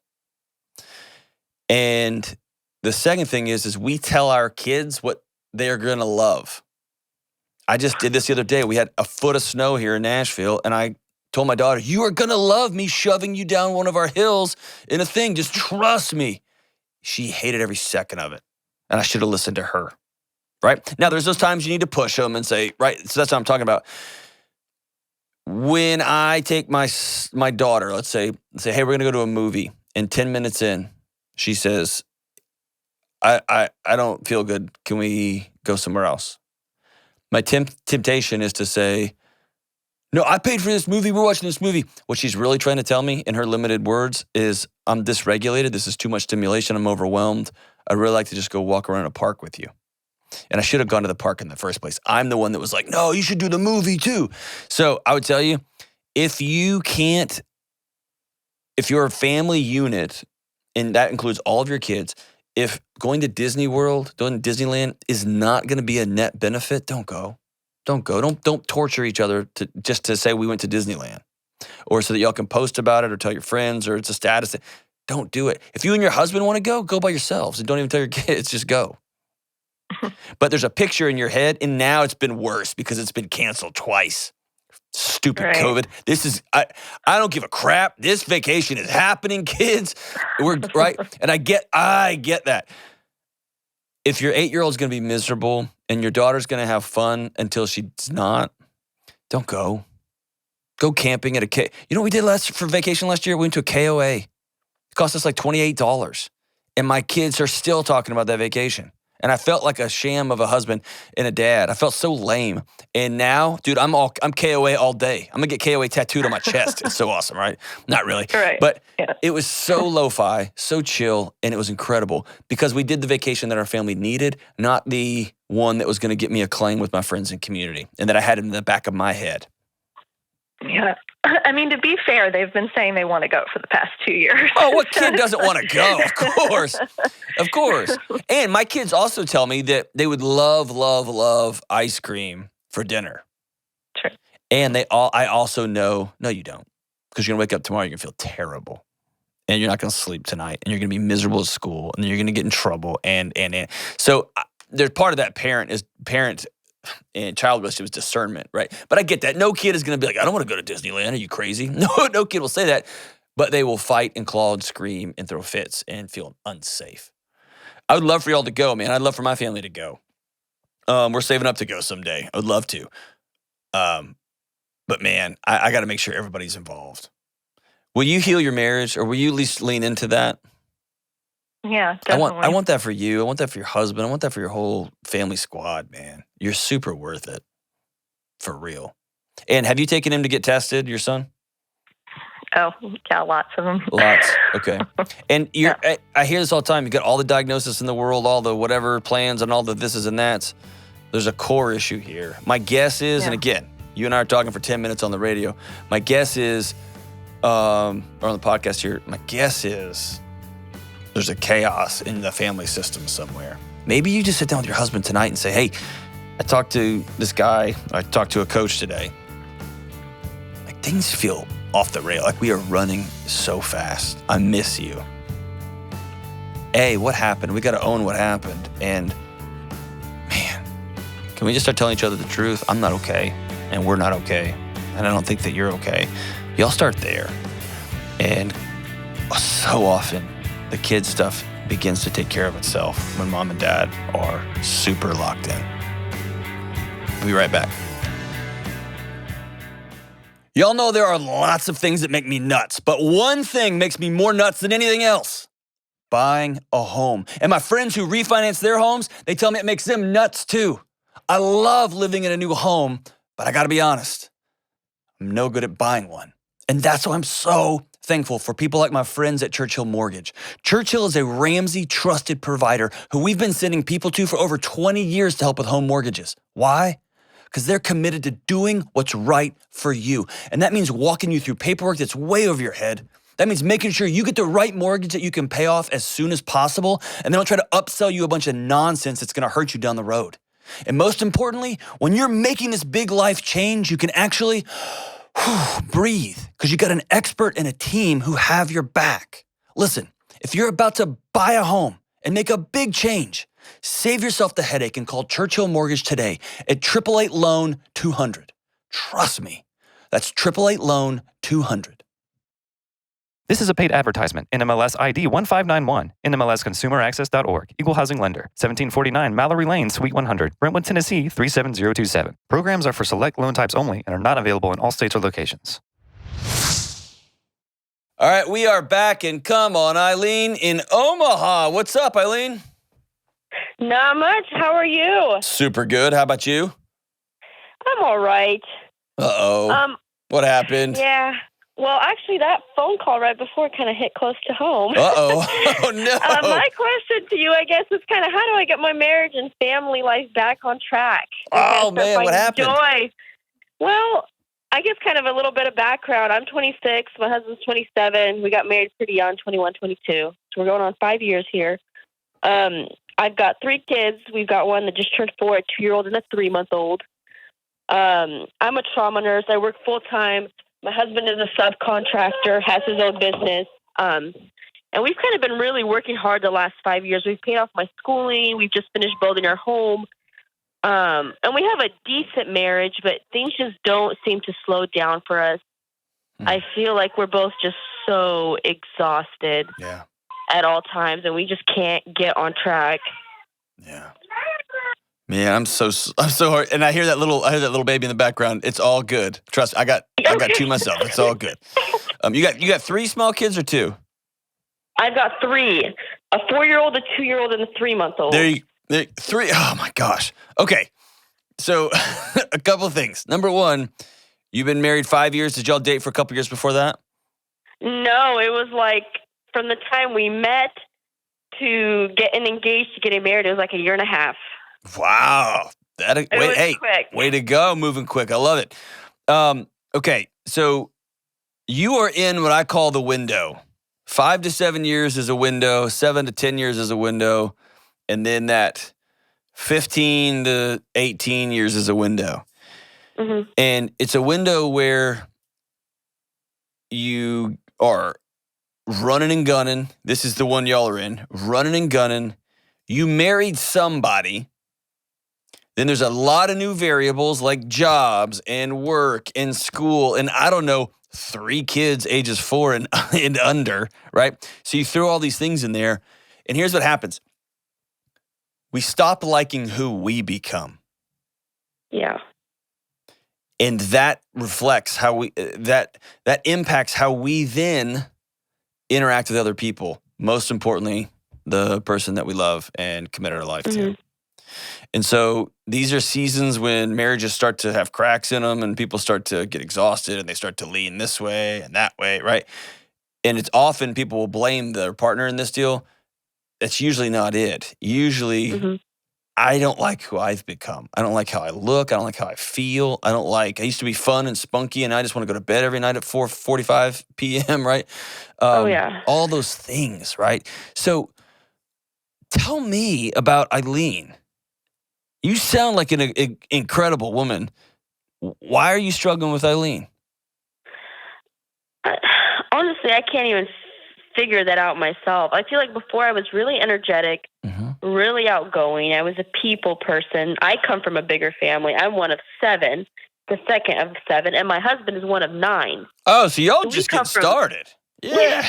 And the second thing is we tell our kids what they're gonna love. I just did this the other day. We had a foot of snow here in Nashville, and I told my daughter, you are gonna love me shoving you down one of our hills in a thing. Just trust me. She hated every second of it. And I should have listened to her, right? Now, there's those times you need to push them and say, right, so that's what I'm talking about. When I take my daughter, let's say, hey, we're gonna go to a movie, and 10 minutes in, she says, I don't feel good. Can we go somewhere else? My temptation is to say, no, I paid for this movie. We're watching this movie. What she's really trying to tell me in her limited words is, I'm dysregulated. This is too much stimulation. I'm overwhelmed. I'd really like to just go walk around a park with you. And I should have gone to the park in the first place. I'm the one that was like, no, you should do the movie too. So I would tell you, if you're a family unit, and that includes all of your kids, if going to Disney World, going to Disneyland is not going to be a net benefit, don't go. Don't go. Don't torture each other just to say we went to Disneyland, or so that y'all can post about it or tell your friends, or it's a status. Don't do it. If you and your husband want to go by yourselves, and don't even tell your kids. Just go. But there's a picture in your head, and now it's been worse because it's been canceled twice. Stupid Right. COVID. This is I don't give a crap. This vacation is happening, kids. We're right, and I get that. If your 8-year-old's going to be miserable and your daughter's going to have fun until she's not, don't go. Go camping at you know what we did for vacation last year? We went to a KOA. It cost us like $28. And my kids are still talking about that vacation. And I felt like a sham of a husband and a dad. I felt so lame. And now, dude, I'm KOA all day. I'm gonna get KOA tattooed on my chest. It's so awesome, right? Not really. Right. But Yeah. it was so lo-fi, so chill, and it was incredible because we did the vacation that our family needed, not the one that was gonna get me acclaim with my friends and community and that I had in the back of my head. Yeah. I mean, to be fair, they've been saying they want to go for the past 2 years. Oh, what kid doesn't want to go? Of course. Of course. And my kids also tell me that they would love, love, love ice cream for dinner. True. And I also know, no, you don't. Because you're going to wake up tomorrow, you're going to feel terrible. And you're not going to sleep tonight. And you're going to be miserable at school. And then you're going to get in trouble. And. So there's part of that parent and child relationship is discernment, right? But I get that. No kid is going to be like, I don't want to go to Disneyland. Are you crazy? No kid will say that. But they will fight and claw and scream and throw fits and feel unsafe. I would love for y'all to go, man. I'd love for my family to go. We're saving up to go someday. I would love to. But man, I got to make sure everybody's involved. Will you heal your marriage, or will you at least lean into that? Yeah, definitely. I want that for you. I want that for your husband. I want that for your whole family squad, man. You're super worth it. For real. And have you taken him to get tested, your son? Oh, yeah, lots of them. Lots. Okay. And I hear this all the time. You got all the diagnosis in the world, all the whatever plans and all the thises and that's. There's a core issue here. My guess is, and again, you and I are talking for 10 minutes on the radio. My guess is, or on the podcast here, my guess is there's a chaos in the family system somewhere. Maybe you just sit down with your husband tonight and say, hey, I talked to this guy. I talked to a coach today. Like, things feel off the rail. Like, we are running so fast. I miss you. Hey, what happened? We got to own what happened. And man, can we just start telling each other the truth? I'm not okay, and we're not okay, and I don't think that you're okay. Y'all start there. And so often, the kid stuff begins to take care of itself when mom and dad are super locked in. We'll be right back. Y'all know there are lots of things that make me nuts, but one thing makes me more nuts than anything else: buying a home. And my friends who refinance their homes, they tell me it makes them nuts too. I love living in a new home, but I gotta be honest, I'm no good at buying one. And that's why I'm so thankful for people like my friends at Churchill Mortgage. Churchill is a Ramsey trusted provider who we've been sending people to for over 20 years to help with home mortgages. Why? Because they're committed to doing what's right for you. And that means walking you through paperwork that's way over your head. That means making sure you get the right mortgage that you can pay off as soon as possible, and they don't try to upsell you a bunch of nonsense that's gonna hurt you down the road. And most importantly, when you're making this big life change, you can actually breathe, because you got an expert and a team who have your back. Listen, if you're about to buy a home and make a big change, save yourself the headache and call Churchill Mortgage today at 888-LOAN-200. Trust me, that's 888-LOAN-200. This is a paid advertisement. NMLS ID 1591. NMLSConsumerAccess.org. Equal Housing Lender. 1749 Mallory Lane, Suite 100. Brentwood, Tennessee 37027. Programs are for select loan types only and are not available in all states or locations. All right, we are back, and come on, Eileen in Omaha. What's up, Eileen? Not much. How are you? Super good. How about you? I'm all right. Uh-oh. What happened? Yeah. Well, actually, that phone call right before kind of hit close to home. Uh-oh. Oh, no. My question to you, I guess, is kind of how do I get my marriage and family life back on track? Oh, man, what happened? Joy. Well, I guess kind of a little bit of background. I'm 26. My husband's 27. We got married pretty young, 21, 22. So we're going on 5 years here. I've got 3 kids. We've got one that just turned 4, a 2-year-old and a 3-month-old. I'm a trauma nurse. I work full-time. My husband is a subcontractor, has his own business. And we've kind of been really working hard the last 5 years. We've paid off my schooling. We've just finished building our home. And we have a decent marriage, but things just don't seem to slow down for us. I feel like we're both just so exhausted at all times, and we just can't get on track. Yeah. Man, I'm so hard, and I hear that little baby in the background. It's all good. Trust me, I got 2 myself. It's all good. You got 3 small kids or 2? I've got 3: a 4-year-old, a 2-year-old, and a 3-month-old. There 3. Oh my gosh. Okay, so a couple of things. Number 1, you've been married 5 years. Did y'all date for a couple years before that? No, it was like from the time we met to getting engaged to getting married. It was like a year and a half. Wow. Quick. Way to go, moving quick. I love it. Okay, so you are in what I call the window. 5 to 7 years is a window, 7 to 10 years is a window, and then that 15 to 18 years is a window. Mm-hmm. And it's a window where you are running and gunning. This is the one y'all are in. Running and gunning. You married somebody. Then there's a lot of new variables like jobs and work and school and I don't know, 3 kids ages 4 and under, right? So you throw all these things in there, and here's what happens. We stop liking who we become. Yeah. And that reflects how we, that impacts how we then interact with other people. Most importantly, the person that we love and commit our life to. And so these are seasons when marriages start to have cracks in them and people start to get exhausted and they start to lean this way and that way, right? And it's often people will blame their partner in this deal. That's usually not it. Usually, I don't like who I've become. I don't like how I look. I don't like how I feel. I used to be fun and spunky and I just want to go to bed every night at 4:45 p.m., right? All those things, right? So tell me about Eileen. You sound like an incredible woman. Why are you struggling with Eileen? Honestly, I can't even figure that out myself. I feel like before I was really energetic, really outgoing. I was a people person. I come from a bigger family. I'm one of 7, the second of 7, and my husband is one of 9. Oh, so y'all just get started. Yeah.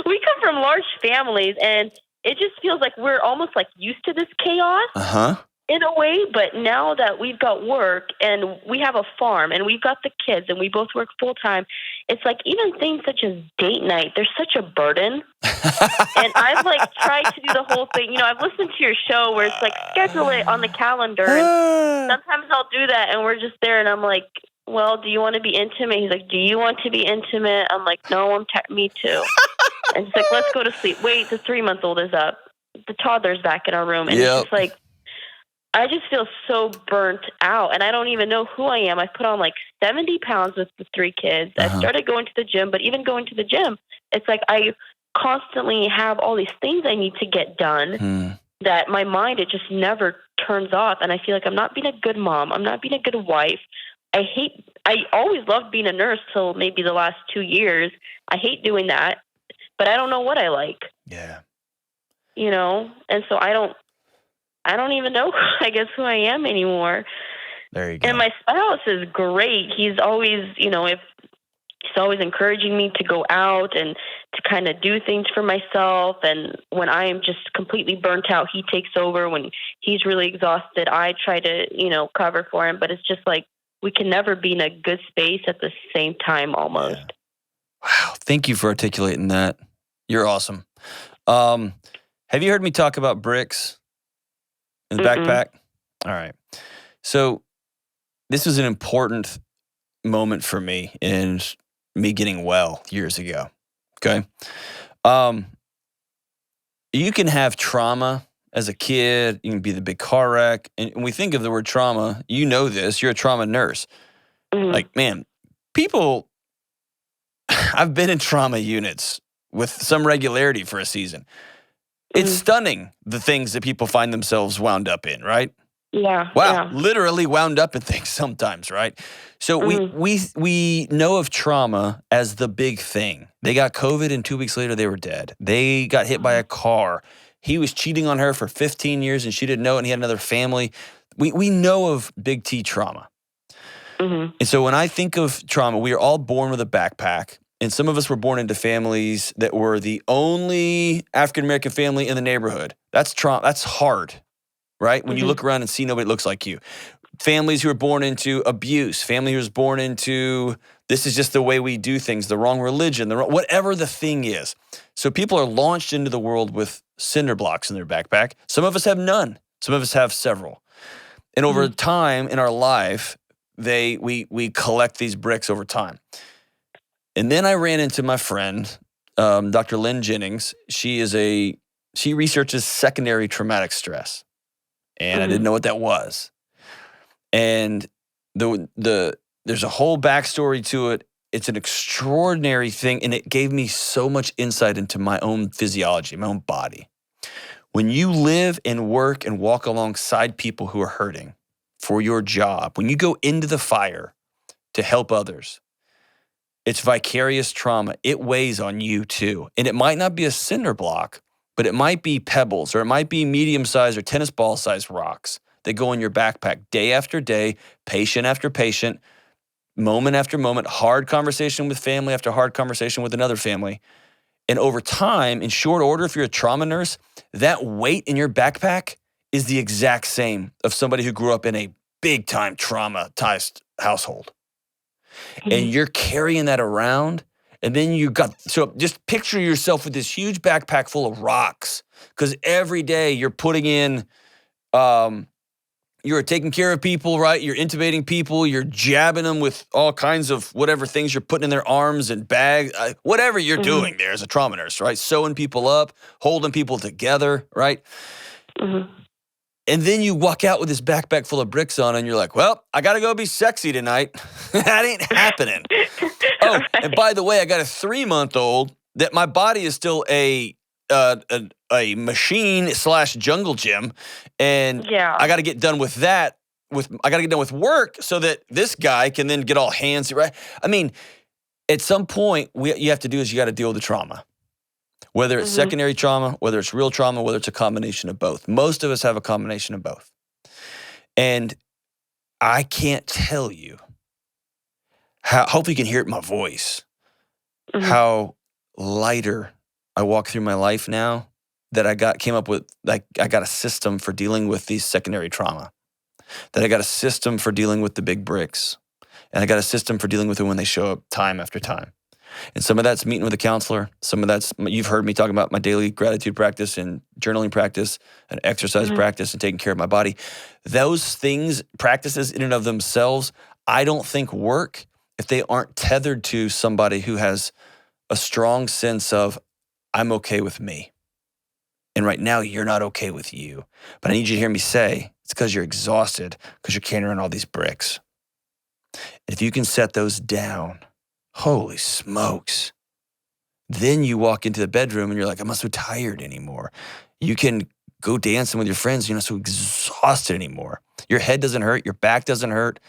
We come from large families, and it just feels like we're almost like used to this chaos in a way. But now that we've got work and we have a farm and we've got the kids and we both work full time, it's like even things such as date night, they're such a burden. And I've like tried to do the whole thing. You know, I've listened to your show where it's like schedule it on the calendar. And sometimes I'll do that and we're just there and I'm like, well, do you want to be intimate? He's like, do you want to be intimate? I'm like, no, me too. And she's like, let's go to sleep. Wait, the 3-month-old is up. The toddler's back in our room. And it's just like, I just feel so burnt out. And I don't even know who I am. I put on like 70 pounds with the 3 kids. I started going to the gym, but even going to the gym, it's like I constantly have all these things I need to get done that my mind, it just never turns off. And I feel like I'm not being a good mom. I'm not being a good wife. I always loved being a nurse till maybe the last 2 years. I hate doing that. But I don't know what I like. Yeah. You know? And so I don't even know, I guess, who I am anymore. There you go. And my spouse is great. He's always, he's always encouraging me to go out and to kind of do things for myself. And when I am just completely burnt out, he takes over. When he's really exhausted, I try to, cover for him. But it's just like we can never be in a good space at the same time almost. Yeah. Wow. Thank you for articulating that. You're awesome. Have you heard me talk about bricks in the backpack? All right. So this was an important moment for me in me getting well years ago. Okay. You can have trauma as a kid. You can be the big car wreck. And when we think of the word trauma, you know this. You're a trauma nurse. Like, man, people... I've been in trauma units with some regularity for a season. It's stunning the things that people find themselves wound up in, right? Yeah. Wow, yeah. literally wound up in things sometimes, right? So we know of trauma as the big thing. They got COVID and 2 weeks later they were dead. They got hit by a car. He was cheating on her for 15 years and she didn't know it and he had another family. We know of big T trauma. And so when I think of trauma, we are all born with a backpack. And some of us were born into families that were the only African-American family in the neighborhood. That's trauma. That's hard, right? When you look around and see nobody looks like you. Families who are born into abuse. Family who was born into, this is just the way we do things, the wrong religion, whatever the thing is. So people are launched into the world with cinder blocks in their backpack. Some of us have none. Some of us have several. And over time in our life, we collect these bricks over time. And then I ran into my friend, Dr. Lynn Jennings. She researches secondary traumatic stress. And I didn't know what that was. And the there's a whole backstory to it. It's an extraordinary thing, and it gave me so much insight into my own physiology, my own body. When you live and work and walk alongside people who are hurting for your job, when you go into the fire to help others, it's vicarious trauma. It weighs on you too. And it might not be a cinder block, but it might be pebbles, or it might be medium-sized or tennis ball-sized rocks that go in your backpack day after day, patient after patient, moment after moment, hard conversation with family after hard conversation with another family. And over time, in short order, if you're a trauma nurse, that weight in your backpack is the exact same of somebody who grew up in a big-time traumatized household. And you're carrying that around, and then so just picture yourself with this huge backpack full of rocks, because every day you're putting in, you're taking care of people, right? You're intubating people, you're jabbing them with all kinds of whatever things you're putting in their arms and bags, whatever you're doing there as a trauma nurse, right? Sewing people up, holding people together, right? And then you walk out with this backpack full of bricks on, and you're like, well, I got to go be sexy tonight. That ain't happening. Oh, and by the way, I got a 3-month-old that my body is still a machine / jungle gym. And I got to get done with that. I got to get done with work so that this guy can then get all handsy, right? I mean, at some point, you have to do is you got to deal with the trauma. Whether it's secondary trauma, whether it's real trauma, whether it's a combination of both. Most of us have a combination of both. And I can't tell you hopefully you can hear it in my voice, how lighter I walk through my life now that I got a system for dealing with these secondary trauma, that I got a system for dealing with the big bricks, and I got a system for dealing with it when they show up time after time. And some of that's meeting with a counselor. Some of that's, you've heard me talk about my daily gratitude practice and journaling practice and exercise practice and taking care of my body. Those things, practices in and of themselves, I don't think work if they aren't tethered to somebody who has a strong sense of, I'm okay with me. And right now, you're not okay with you. But I need you to hear me say, it's because you're exhausted, because you're carrying around all these bricks. And if you can set those down, holy smokes. Then you walk into the bedroom and you're like, I'm not so tired anymore. You can go dancing with your friends. You're not so exhausted anymore. Your head doesn't hurt. Your back doesn't hurt.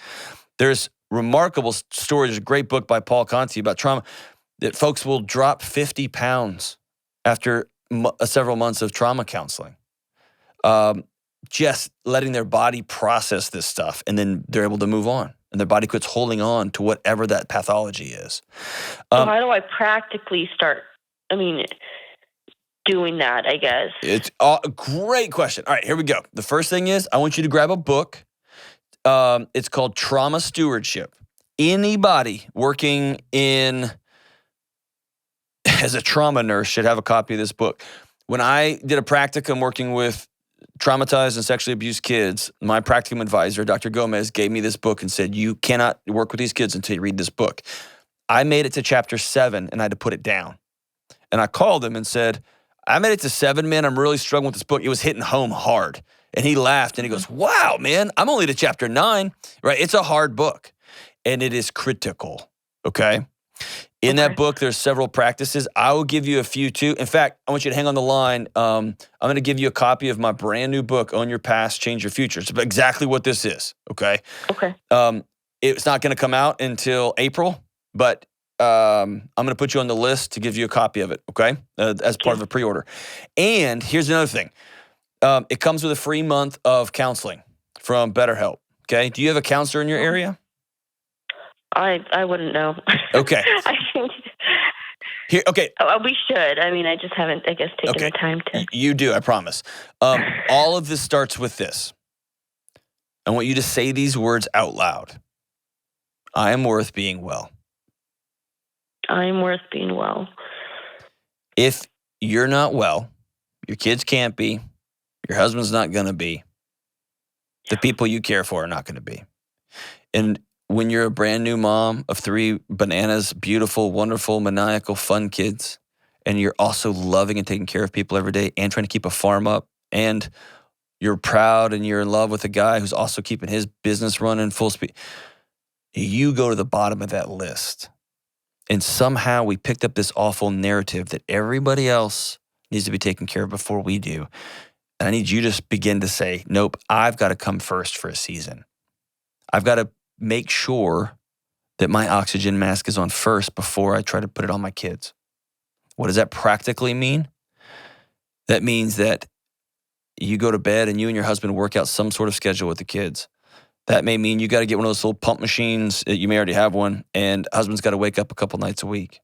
There's remarkable stories. There's a great book by Paul Conti about trauma that folks will drop 50 pounds after several months of trauma counseling. Just letting their body process this stuff, and then they're able to move on. And their body quits holding on to whatever that pathology is. How do I practically start, doing that, I guess? It's a great question. All right, here we go. The first thing is I want you to grab a book. It's called Trauma Stewardship. Anybody working as a trauma nurse should have a copy of this book. When I did a practicum working with traumatized and sexually abused kids, my practicum advisor, Dr. Gomez, gave me this book and said, you cannot work with these kids until you read this book. I made it to chapter 7 and I had to put it down. And I called him and said, I made it to 7, man. I'm really struggling with this book. It was hitting home hard. And he laughed and he goes, wow, man, I'm only to chapter 9, right? It's a hard book and it is critical, okay? In that book, there's several practices. I will give you a few too. In fact, I want you to hang on the line. I'm going to give you a copy of my brand new book, Own Your Past, Change Your Future. It's exactly what this is, okay? Okay. It's not going to come out until April, but I'm going to put you on the list to give you a copy of it, okay? As part of a pre-order. And here's another thing. It comes with a free month of counseling from BetterHelp, okay? Do you have a counselor in your area? I wouldn't know. Okay. Here, okay. We should. I just haven't, taken the time to. You do, I promise. All of this starts with this. I want you to say these words out loud. I am worth being well. I am worth being well. If you're not well, your kids can't be, your husband's not going to be, the people you care for are not going to be. And when you're a brand new mom of 3 bananas, beautiful, wonderful, maniacal, fun kids, and you're also loving and taking care of people every day and trying to keep a farm up, and you're proud and you're in love with a guy who's also keeping his business running full speed, you go to the bottom of that list. And somehow we picked up this awful narrative that everybody else needs to be taken care of before we do. And I need you to begin to say, nope, I've got to come first for a season. I've got to make sure that my oxygen mask is on first before I try to put it on my kids. What does that practically mean? That means that you go to bed and you and your husband work out some sort of schedule with the kids. That may mean you got to get one of those little pump machines. You may already have one, and husband's got to wake up a couple nights a week.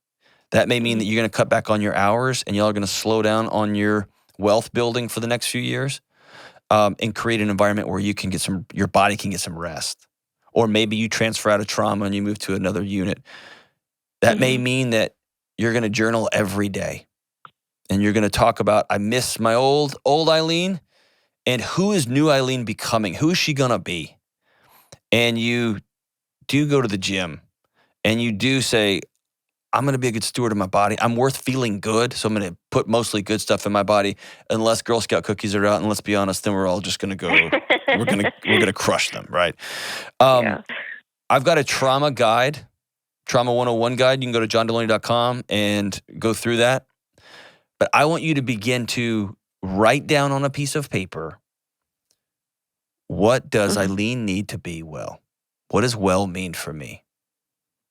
That may mean that you're going to cut back on your hours and y'all are going to slow down on your wealth building for the next few years, and create an environment where you can get your body can get some rest. Or maybe you transfer out of trauma and you move to another unit. That may mean that you're going to journal every day. And you're going to talk about, I miss my old Eileen, and who is new Eileen becoming? Who is she going to be? And you do go to the gym and you do say, I'm going to be a good steward of my body. I'm worth feeling good. So I'm going to put mostly good stuff in my body, unless Girl Scout cookies are out. And let's be honest, then we're all just going to go, we're going to crush them. Right. I've got a trauma guide, Trauma 101 guide. You can go to johndelony.com and go through that. But I want you to begin to write down on a piece of paper, what does Eileen need to be well? What does well mean for me?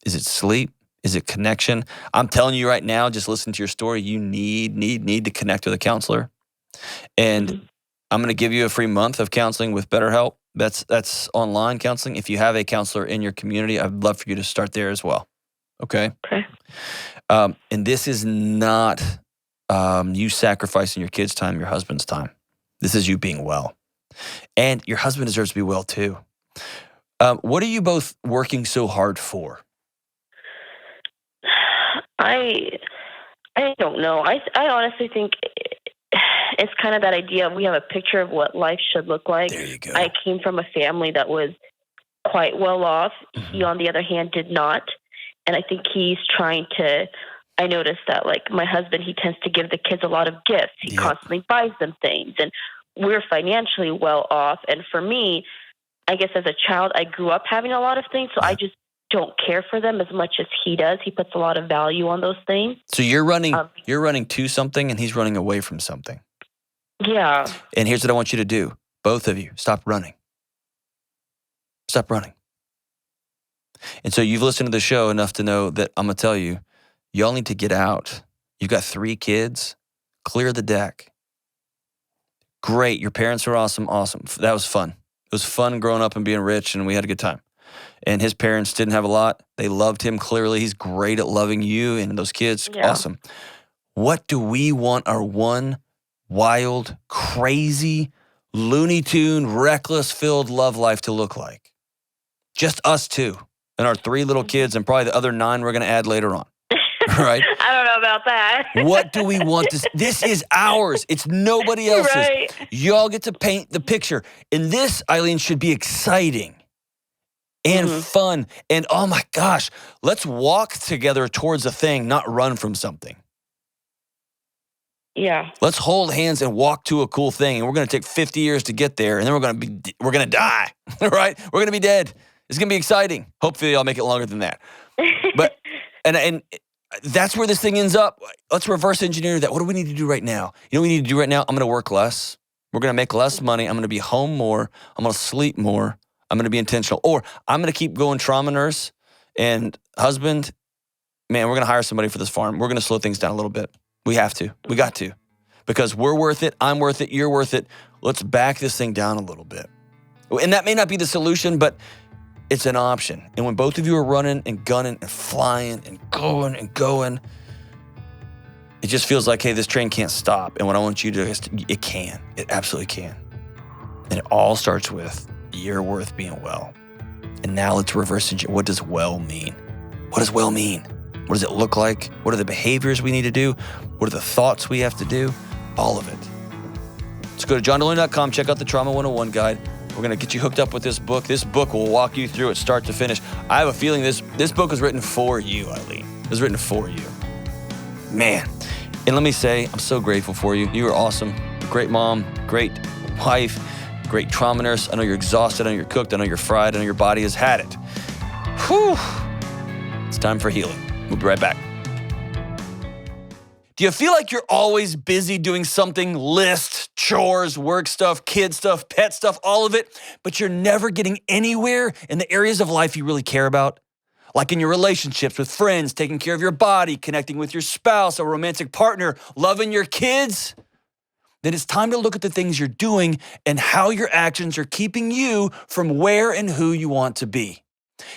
Is it sleep? Is it connection? I'm telling you right now, just listen to your story. You need to connect with a counselor. And I'm going to give you a free month of counseling with BetterHelp. That's online counseling. If you have a counselor in your community, I'd love for you to start there as well. Okay? Okay. And this is not you sacrificing your kids' time, your husband's time. This is you being well. And your husband deserves to be well too. What are you both working so hard for? I don't know. I honestly think it's kind of that idea of we have a picture of what life should look like. There you go. I came from a family that was quite well off. He, on the other hand, did not. And I think he's trying to, I noticed that, like, my husband, he tends to give the kids a lot of gifts. He constantly buys them things. And we're financially well off. And for me, I guess as a child, I grew up having a lot of things. So I just don't care for them as much as he does. He puts a lot of value on those things. So you're running to something and he's running away from something. Yeah. And here's what I want you to do. Both of you, stop running. Stop running. And so you've listened to the show enough to know that I'm going to tell you, y'all need to get out. You've got 3 kids. Clear the deck. Great. Your parents are awesome. Awesome. That was fun. It was fun growing up and being rich, and we had a good time. And his parents didn't have a lot. They loved him clearly. He's great at loving you and those kids. Yeah. Awesome. What do we want our one wild, crazy, Looney Tune, reckless-filled love life to look like? Just us 2 and our 3 little kids and probably the other 9 we're going to add later on. Right? I don't know about that. What do we want this is ours. It's nobody else's. Right. Y'all get to paint the picture. And this, Eileen, should be exciting and fun. And oh my gosh, let's walk together towards a thing, not run from something. Yeah. Let's hold hands and walk to a cool thing. And we're going to take 50 years to get there. And then we're going to die, right? We're going to be dead. It's going to be exciting. Hopefully I'll make it longer than that. But, and that's where this thing ends up. Let's reverse engineer that. What do we need to do right now? You know what we need to do right now? I'm going to work less. We're going to make less money. I'm going to be home more. I'm going to sleep more. I'm going to be intentional. Or I'm going to keep going trauma nurse and husband. Man, we're going to hire somebody for this farm. We're going to slow things down a little bit. We have to. We got to. Because we're worth it. I'm worth it. You're worth it. Let's back this thing down a little bit. And that may not be the solution, but it's an option. And when both of you are running and gunning and flying and going, it just feels like, hey, this train can't stop. And what I want you to do, it can. It absolutely can. And it all starts with, you're worth being well. And now let's reverse engineer. What does well mean? What does well mean? What does it look like? What are the behaviors we need to do? What are the thoughts we have to do? All of it. Let's go to johndelony.com. Check out the Trauma 101 guide. We're going to get you hooked up with this book. This book will walk you through it start to finish. I have a feeling this book was written for you, Eileen. It was written for you. Man. And let me say, I'm so grateful for you. You are awesome. Great mom, great wife, great trauma nurse. I know you're exhausted. I know you're cooked. I know you're fried. I know your body has had it. Whew. It's time for healing. We'll be right back. Do you feel like you're always busy doing something? Lists, chores, work stuff, kid stuff, pet stuff, all of it, but you're never getting anywhere in the areas of life you really care about? Like in your relationships with friends, taking care of your body, connecting with your spouse, a romantic partner, loving your kids? Then it's time to look at the things you're doing and how your actions are keeping you from where and who you want to be.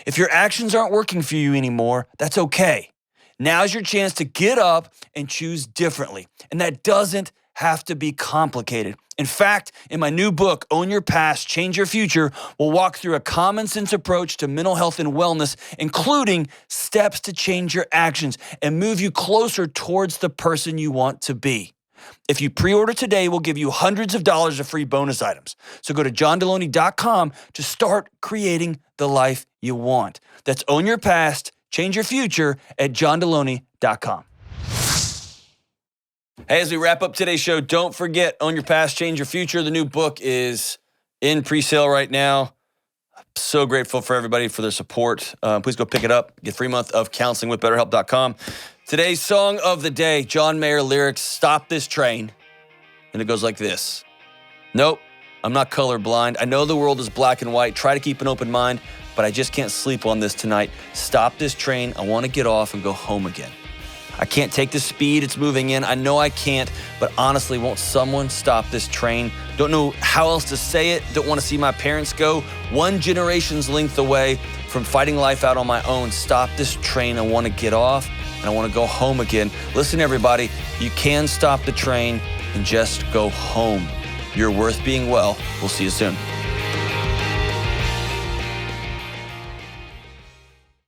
If your actions aren't working for you anymore, that's okay. Now's your chance to get up and choose differently. And that doesn't have to be complicated. In fact, in my new book, Own Your Past, Change Your Future, we'll walk through a common sense approach to mental health and wellness, including steps to change your actions and move you closer towards the person you want to be. If you pre-order today, we'll give you hundreds of dollars of free bonus items. So go to johndelony.com to start creating the life you want. That's Own Your Past, Change Your Future at johndelony.com. Hey, as we wrap up today's show, don't forget, Own Your Past, Change Your Future. The new book is in pre-sale right now. I'm so grateful for everybody for their support. Please go pick it up. Get a free month of counseling with BetterHelp.com. Today's song of the day, John Mayer lyrics, Stop This Train. And it goes like this. Nope, I'm not colorblind. I know the world is black and white. Try to keep an open mind, but I just can't sleep on this tonight. Stop this train. I want to get off and go home again. I can't take the speed it's moving in. I know I can't, but honestly, won't someone stop this train? Don't know how else to say it. Don't want to see my parents go one generation's length away from fighting life out on my own. Stop this train. I want to get off and I want to go home again. Listen, everybody, you can stop the train and just go home. You're worth being well. We'll see you soon.